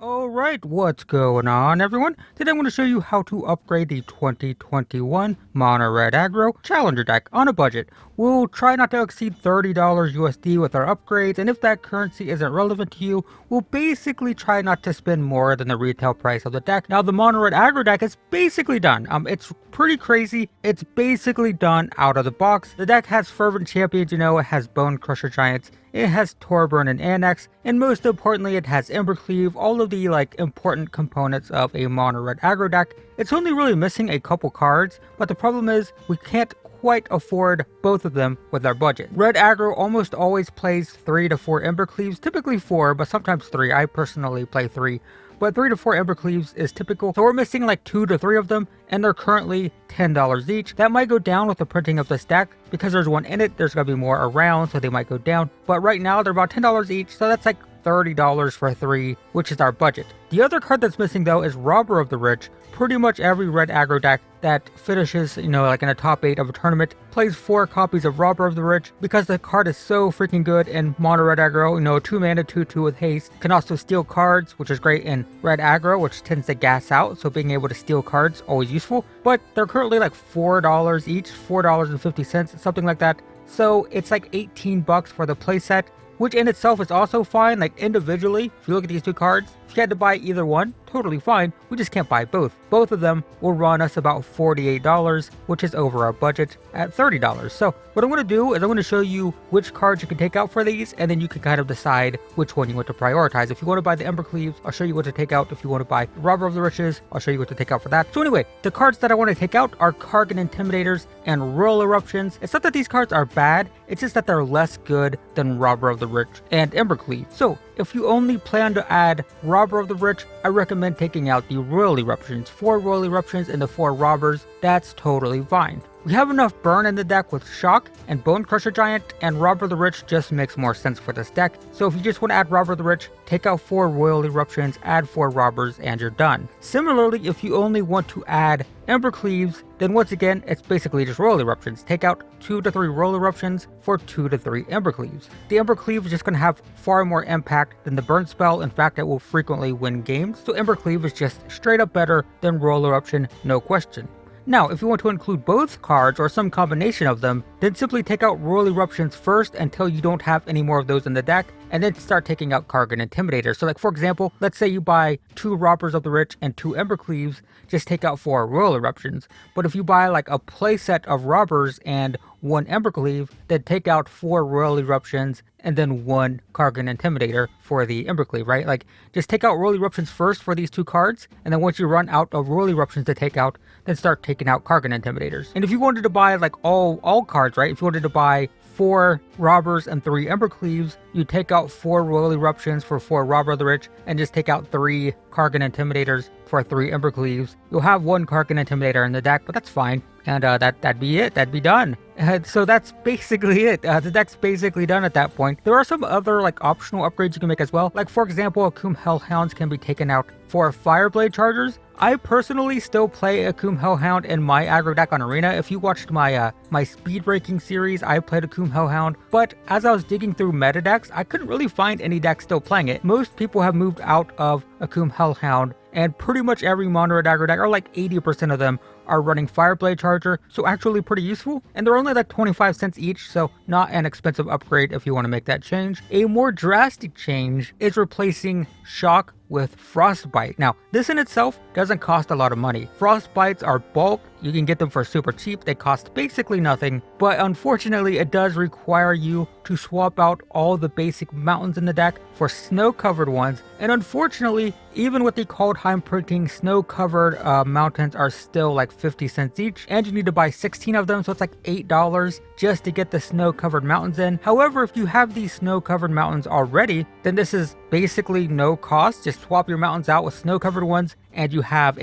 Alright, what's going on everyone? Today I'm going to show you how to upgrade the 2021 Mono Red Aggro Challenger deck on a budget. We'll try not to exceed $30 USD with our upgrades, and if that currency isn't relevant to you, we'll basically try not to spend more than the retail price of the deck. Now the Mono Red Aggro deck is basically done. It's pretty crazy. It's basically done out of the box. The deck has Fervent Champions, it has Bone Crusher Giants, it has Torburn and Annex, and most importantly it has Embercleave, all of the important components of a Mono Red Aggro deck. It's only really missing a couple cards, but the problem is we can't quite afford both of them with our budget. Red Aggro almost always plays 3 to 4 Embercleaves, typically 4, but sometimes 3. I personally play 3. But 3 to 4 Embercleaves is typical, so we're missing 2 to 3 of them, and they're currently $10 each. That might go down with the printing of this deck, because there's one in it, there's going to be more around, so they might go down. But right now, they're about $10 each, so that's $30 for 3, which is our budget. The other card that's missing though is Robber of the Rich. Pretty much every red aggro deck that finishes, in the top 8 of a tournament plays 4 copies of Robber of the Rich because the card is so freaking good in Mono Red Aggro. 2 mana, 2/2 with haste. Can also steal cards, which is great in Red Aggro, which tends to gas out, so being able to steal cards always useful. But they're currently $4 each, $4.50, something like that. So it's $18 for the playset, which in itself is also fine. Individually, if you look at these 2 cards, if you had to buy either one, totally fine. We just can't buy both. Both of them will run us about $48, which is over our budget at $30. So what I'm going to do is I'm going to show you which cards you can take out for these, and then you can kind of decide which one you want to prioritize. If you want to buy the Embercleaves, I'll show you what to take out. If you want to buy Robber of the Riches, I'll show you what to take out for that. So anyway, the cards that I want to take out are Kargan Intimidators and Royal Eruptions. It's not that these cards are bad, it's just that they're less good than Robber of the Rich and Embercleave. So if you only plan to add Robber of the Rich, I recommend taking out the Royal Eruptions. 4 Royal Eruptions and the 4 Robbers, that's totally fine. We have enough burn in the deck with Shock and Bone Crusher Giant, and Robber of the Rich just makes more sense for this deck. So if you just want to add Robber of the Rich, take out 4 Royal Eruptions, add 4 Robbers, and you're done. Similarly, if you only want to add Embercleaves, then once again, it's basically just Royal Eruptions. Take out 2 to 3 Royal Eruptions for 2 to 3 Embercleaves. The Embercleave is just going to have far more impact than the burn spell. In fact, it will frequently win games. So Embercleave is just straight up better than Royal Eruption, no question. Now, if you want to include both cards or some combination of them, then simply take out Royal Eruptions first until you don't have any more of those in the deck, and then start taking out Kargan Intimidator. So for example, let's say you buy 2 Robbers of the Rich and 2 Embercleaves, just take out 4 Royal Eruptions. But if you buy a playset of Robbers and 1 Embercleave, then take out 4 Royal Eruptions and then 1 Kargan Intimidator for the Embercleave, right? Just take out Royal Eruptions first for these 2 cards, and then once you run out of Royal Eruptions to take out, then start taking out Kargan Intimidators. And if you wanted to buy all cards, right? If you wanted to buy 4 Robbers and 3 Embercleaves, you take out 4 Royal Eruptions for 4 Robber of the Rich, and just take out 3 Kargan Intimidators for 3 Embercleaves. You'll have 1 Kargan Intimidator in the deck, but that's fine. And that'd be it. That'd be done. So that's basically it. The deck's basically done at that point. There are some other optional upgrades you can make as well. For example, Akoum Hellhounds can be taken out for Fireblade Chargers. I personally still play Akoum Hellhound in my aggro deck on Arena. If you watched my my speed breaking series, I played Akoum Hellhound. But as I was digging through meta decks, I couldn't really find any deck still playing it. Most people have moved out of Akoum Hellhound, and pretty much every Mono Red aggro deck, or 80% of them, are running Fireblade Charger, so actually pretty useful. And they're only 25 cents each, so not an expensive upgrade if you want to make that change. A more drastic change is replacing Shock with Frostbite. Now, this in itself doesn't cost a lot of money. Frostbites are bulk, you can get them for super cheap, they cost basically nothing, but unfortunately it does require you to swap out all the basic mountains in the deck for snow-covered ones, and unfortunately, even with the Kaldheim printing, snow-covered mountains are still 50 cents each, and you need to buy 16 of them, so it's $8 just to get the snow-covered mountains in. However, if you have these snow-covered mountains already, then this is basically no cost. Just swap your mountains out with snow-covered ones, and you have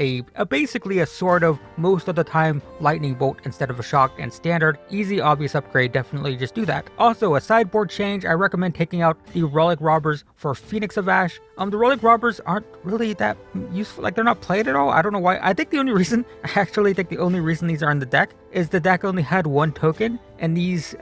basically a sort of, most of the time, lightning bolt instead of a shock and standard. Easy, obvious upgrade, definitely just do that. Also, a sideboard change, I recommend taking out the Relic Robbers for Phoenix of Ash. The Relic Robbers aren't really that useful, they're not played at all. I don't know why. I actually think the only reason these are in the deck is the deck only had 1 token, and these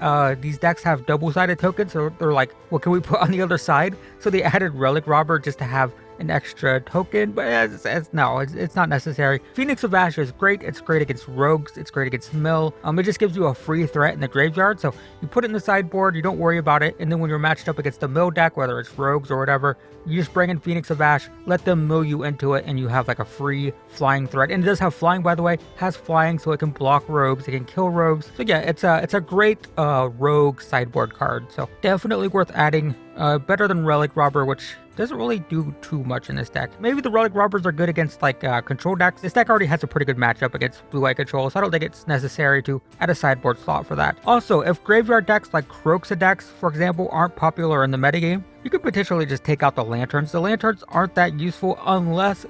decks have double-sided tokens, so they're what can we put on the other side? So they added Relic Robber just to have an extra token, but it's not necessary. Phoenix of Ash is great. It's great against rogues. It's great against mill. It just gives you a free threat in the graveyard, so you put it in the sideboard, you don't worry about it, and then when you're matched up against the mill deck, whether it's rogues or whatever, you just bring in Phoenix of Ash, let them mill you into it, and you have like a free flying threat. And it does have flying, by the way, has flying, so it can block rogues, it can kill rogues. So yeah, it's a great rogue sideboard card. So definitely worth adding. Better than Relic Robber, which doesn't really do too much in this deck. Maybe the Relic Robbers are good against like control decks. This deck already has a pretty good matchup against blue-white control, so I don't think it's necessary to add a sideboard slot for that. Also, if graveyard decks like Croxa decks, for example, aren't popular in the metagame, you could potentially just take out the lanterns. The lanterns aren't that useful unless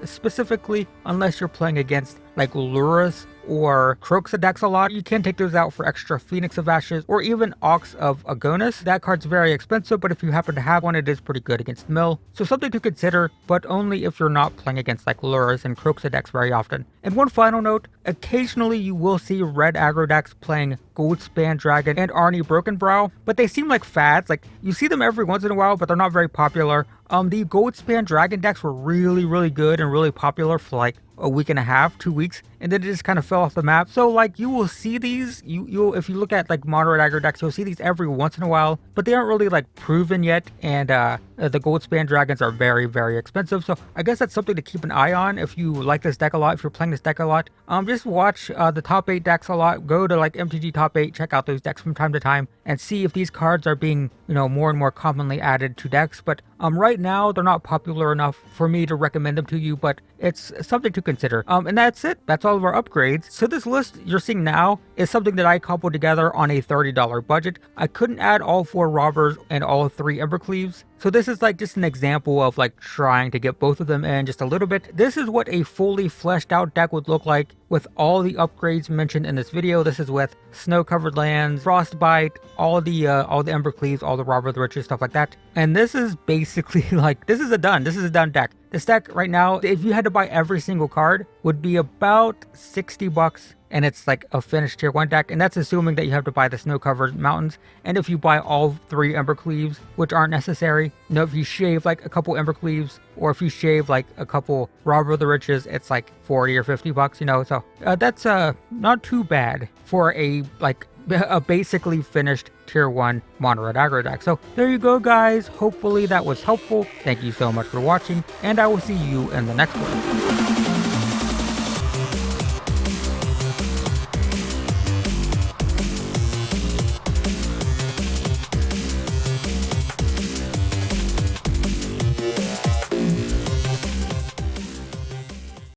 you're playing against like Lurrus or Croxa decks a lot. You can take those out for extra Phoenix of Ashes or even Ox of Agonis. That card's very expensive, but if you happen to have one, it is pretty good against mill. So something to consider, but only if you're not playing against like Lurrus and Croxa decks very often. And one final note, occasionally you will see red aggro decks playing Goldspan Dragon and Arnie Broken Brow, but they seem like fads. Like you see them every once in a while, but they're not very popular. The Goldspan Dragon decks were really good and really popular for like a week and a half, 2 weeks, and then it just kind of fell off the map. So like you will see these, you'll if you look at like moderate aggro decks, you'll see these every once in a while, but they aren't really like proven yet, and the Goldspan Dragons are very expensive. So I guess that's something to keep an eye on if you like this deck a lot, if you're playing this deck a lot. Just watch the top 8 decks a lot, go to like MTG top 8, check out those decks from time to time, and see if these cards are being, more and more commonly added to decks. But right now they're not popular enough for me to recommend them to you, but it's something to consider. And that's it. That's all of our upgrades. So this list you're seeing now is something that I cobbled together on a $30 budget. I couldn't add all 4 robbers and all 3 Embercleaves. So this is like just an example of like trying to get both of them in just a little bit. This is what a fully fleshed out deck would look like with all the upgrades mentioned in this video. This is with snow-covered lands, frostbite, all the Embercleaves, all the Robber of the Riches, stuff like that. And this is basically like, this is a done deck. This deck right now, if you had to buy every single card, would be about $60, and it's like a finished tier 1 deck, and that's assuming that you have to buy the snow-covered mountains. And if you buy all 3 Embercleaves, which aren't necessary, if you shave like a couple Embercleaves, or if you shave like a couple Robber of the Riches, it's like $40 or $50, so that's not too bad for a basically finished tier 1 mono red aggro deck. So there you go, guys. Hopefully that was helpful. Thank you so much for watching, and I will see you in the next one.